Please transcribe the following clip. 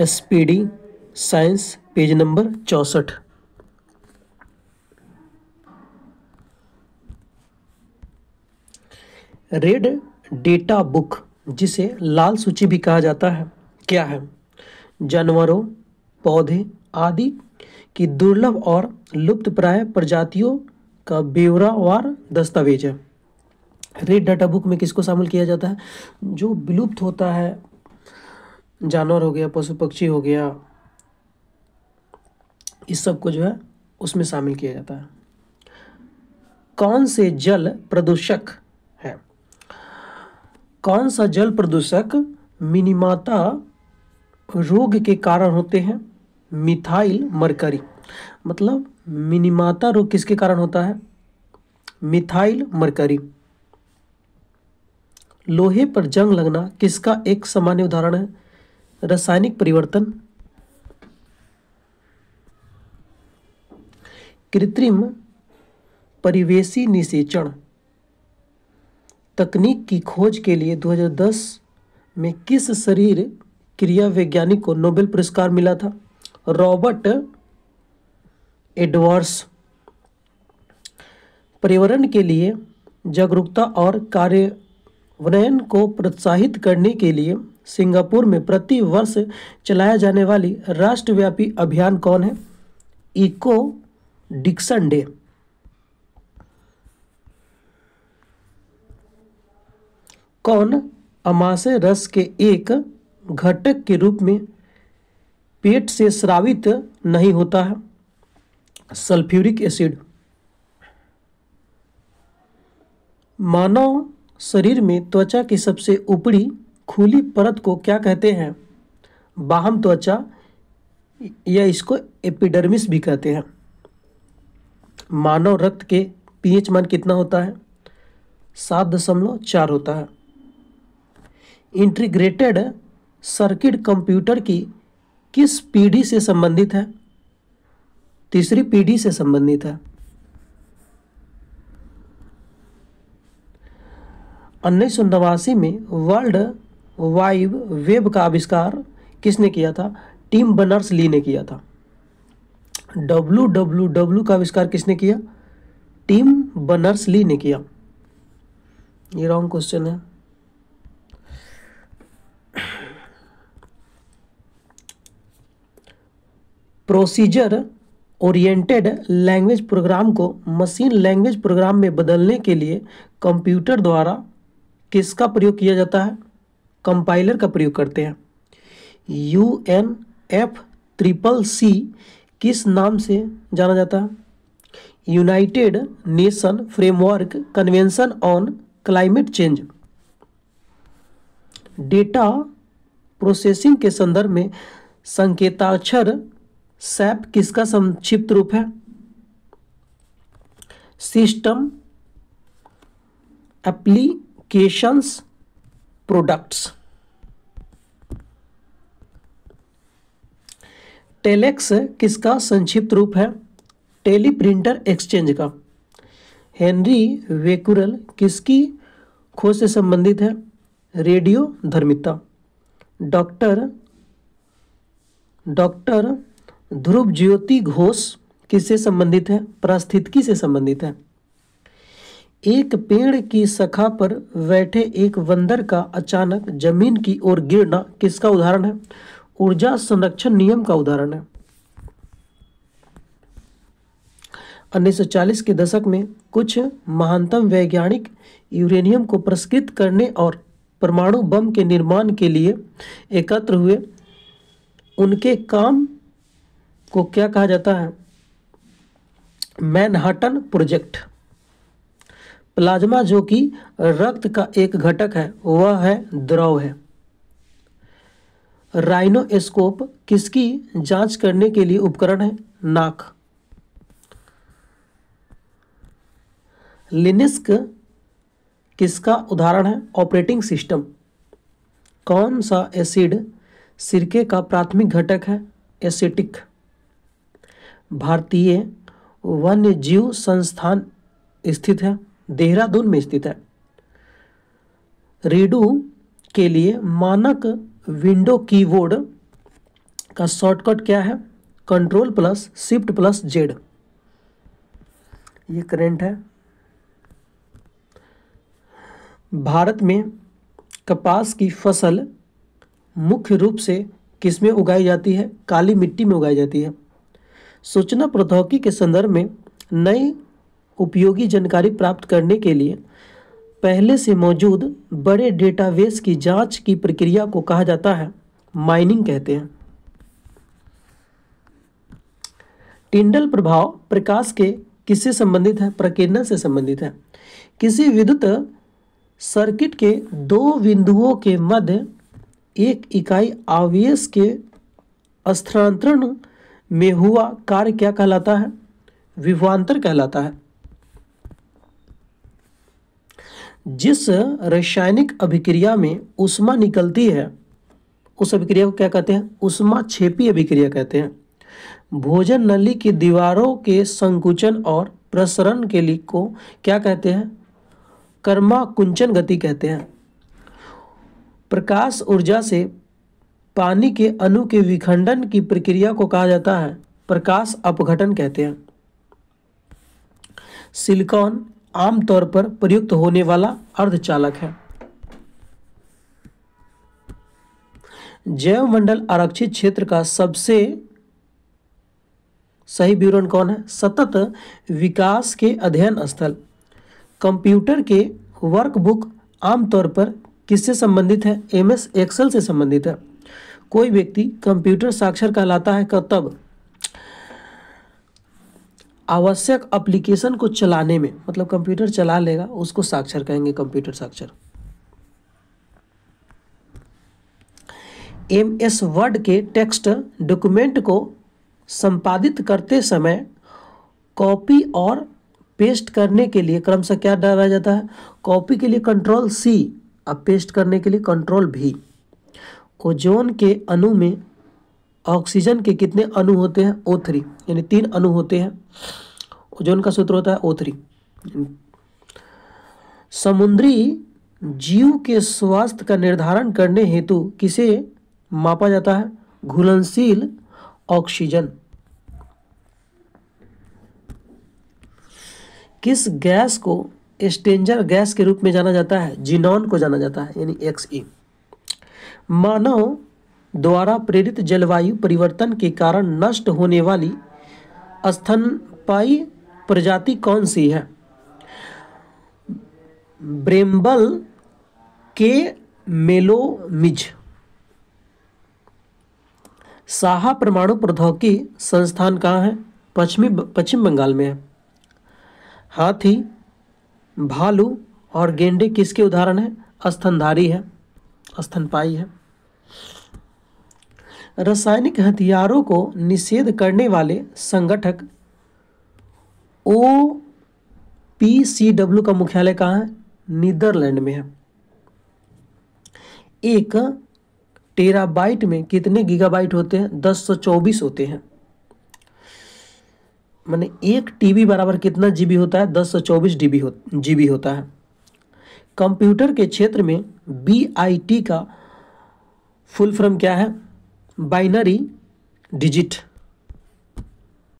SPD science page number 64। Red data book, जिसे लाल सूची भी कहा जाता है, क्या है? जानवरों, पौधे आदि की दुर्लभ और लुप्तप्राय प्रजातियों का ब्यौरावार दस्तावेज है। रेड डाटा बुक में किसको शामिल किया जाता है? जो विलुप्त होता है, जानवर हो गया, पशु पक्षी हो गया, इस सब को जो है उसमें शामिल किया जाता है। कौन से जल प्रदूषक है? कौन सा जल प्रदूषक मिनीमाता रोग के कारण होते हैं? Methyl mercury. मतलब मिनीमाता रोग किसके कारण होता है? Methyl mercury. लोहे पर जंग लगना किसका एक सामान्य उदाहरण है? रासायनिक परिवर्तन। कृत्रिम परिवेशी निषेचन तकनीक की खोज के लिए 2010 में किस शरीर क्रिया वैज्ञानिक को नोबेल पुरस्कार मिला था? Robert Edwards. पर्यावरण के लिए जागरूकता और कार्यान्वयन को प्रोत्साहित करने के लिए सिंगापुर में प्रति वर्ष चलाया जाने वाली राष्ट्रव्यापी अभियान कौन है? Eco Dixon day. कौन अमाशय रस के एक घटक के रूप में पेट से स्रावित नहीं होता है? Sulphuric acid. मानव शरीर में त्वचा की सबसे ऊपरी खुली परत को क्या कहते हैं? बाह्य त्वचा, या इसको एपिडर्मिस भी कहते हैं। मानव रक्त के पीएच मान कितना होता है? 7.4 होता है। इंटीग्रेटेड सर्किट कंप्यूटर की किस पीढ़ी से संबंधित है? तीसरी पीढ़ी से संबंधित है। 1989 में वर्ल्ड वाइड वेब का आविष्कार किसने किया था? टिम बर्नर्स-ली ने किया था। www का आविष्कार किसने किया? टिम बर्नर्स-ली ने किया। ये रॉन्ग क्वेश्चन है। प्रोसीजर ओरिएंटेड लैंग्वेज प्रोग्राम को मशीन लैंग्वेज प्रोग्राम में बदलने के लिए कंप्यूटर द्वारा किसका प्रयोग किया जाता है? कंपाइलर का प्रयोग करते हैं। UNFCCC किस नाम से जाना जाता है? United nation framework convention on climate change. Data processing के संदर्भ में संकेताक्षर सैप किसका संक्षिप्त रूप है? System applications products. टेलेक्स किसका संक्षिप्त रूप है? टेलीप्रिंटर एक्सचेंज का। हेनरी बेक्यूरेल किसकी खोज से संबंधित है? रेडियो धर्मिता। डॉक्टर ध्रुव ज्योति घोष किससे संबंधित है? पारिस्थितिकी से संबंधित है। एक पेड़ की शाखा पर बैठे एक बंदर का अचानक जमीन की ओर गिरना किसका उदाहरण है? ऊर्जा संरक्षण नियम का उदाहरण है। 1940 के दशक में कुछ महानतम वैज्ञानिक यूरेनियम को प्रसंस्कृत करने और परमाणु बम के निर्माण के लिए एकत्र हुए। उनके काम को क्या कहा जाता है? Manhattan project. प्लाज्मा, जो कि रक्त का एक घटक है, वह है द्रव है। राइनोस्कोप किसकी जांच करने के लिए उपकरण है? नाक। लिनक्स किसका उदाहरण है? Operating system. कौन सा एसिड सिरके का प्राथमिक घटक है? एसिटिक। भारतीय वन्य जीव संस्थान स्थित है? देहरादून में स्थित है। रीडू के लिए मानक विंडो कीबोर्ड का शॉर्टकट क्या है? Control plus shift plus Z. ये करंट है। भारत में कपास की फसल मुख्य रूप से किसमें उगाई जाती है? काली मिट्टी में उगाई जाती है। सूचना प्रौद्योगिकी के संदर्भ में नई उपयोगी जानकारी प्राप्त करने के लिए पहले से मौजूद बड़े डेटाबेस की जांच की प्रक्रिया को कहा जाता है माइनिंग कहते हैं। टिंडल प्रभाव प्रकाश के किससे संबंधित है? प्रकीर्णन से संबंधित है। किसी विद्युत सर्किट के दो बिंदुओं के मध्य एक इकाई आवेश के स्थानांतरण में हुआ कार्य क्या कहलाता है? विभवांतर कहलाता है। जिस रासायनिक अभिक्रिया में ऊष्मा निकलती है उस अभिक्रिया को क्या कहते हैं? ऊष्माक्षेपी अभिक्रिया कहते हैं। भोजन नली की दीवारों के संकुचन और प्रसरण के लिए को क्या कहते हैं? कर्माकुंचन गति कहते हैं। प्रकाश ऊर्जा से पानी के अणु के विखंडन की प्रक्रिया को कहा जाता है प्रकाश अपघटन कहते हैं। सिलिकॉन आमतौर पर प्रयुक्त होने वाला अर्धचालक है। जैवमंडल आरक्षित क्षेत्र का सबसे सही विवरण कौन है? सतत विकास के अध्ययन स्थल। कंप्यूटर के वर्कबुक आमतौर पर किससे संबंधित है? MS एक्सेल से संबंधित है। कोई व्यक्ति कंप्यूटर साक्षर कहलाता है तब आवश्यक एप्लीकेशन को चलाने में, मतलब कंप्यूटर चला लेगा उसको साक्षर कहेंगे, कंप्यूटर साक्षर। MS वर्ड के टेक्स्ट डॉक्यूमेंट को संपादित करते समय कॉपी और पेस्ट करने के लिए क्रमशः क्या दबाया जाता है? कॉपी के लिए कंट्रोल C और पेस्ट करने के लिए कंट्रोल V। ओजोन के अणु में ऑक्सीजन के कितने अणु होते हैं? O3, यानी 3 अणु होते हैं। ओजोन का सूत्र होता है O3। समुद्री जीव के स्वास्थ्य का निर्धारण करने हेतु किसे मापा जाता है? घुलनशील ऑक्सीजन। किस गैस को स्ट्रेंजर गैस के रूप में जाना जाता है? जिनॉन को जाना जाता है, यानी Xe। मानव द्वारा प्रेरित जलवायु परिवर्तन के कारण नष्ट होने वाली स्तनपायी प्रजाति कौन सी है? ब्रेम्बल के मेलोमिज। साहा परमाणु प्रौद्योगिकी संस्थान कहाँ है? पश्चिम बंगाल में है। हाथी, भालू और गेंडे किसके उदाहरण है? स्तनधारी है, स्तनपायी है। रासायनिक हथियारों को निषेध करने वाले संगठक OPCW का मुख्यालय कहाँ है? नीदरलैंड में है। एक टेराबाइट में कितने गीगाबाइट होते हैं? 1024 होते हैं। माने एक TB बराबर कितना GB होता है? 1024 GB होता है। कंप्यूटर के क्षेत्र में BIT का फुल फॉर्म क्या है? Binary digit.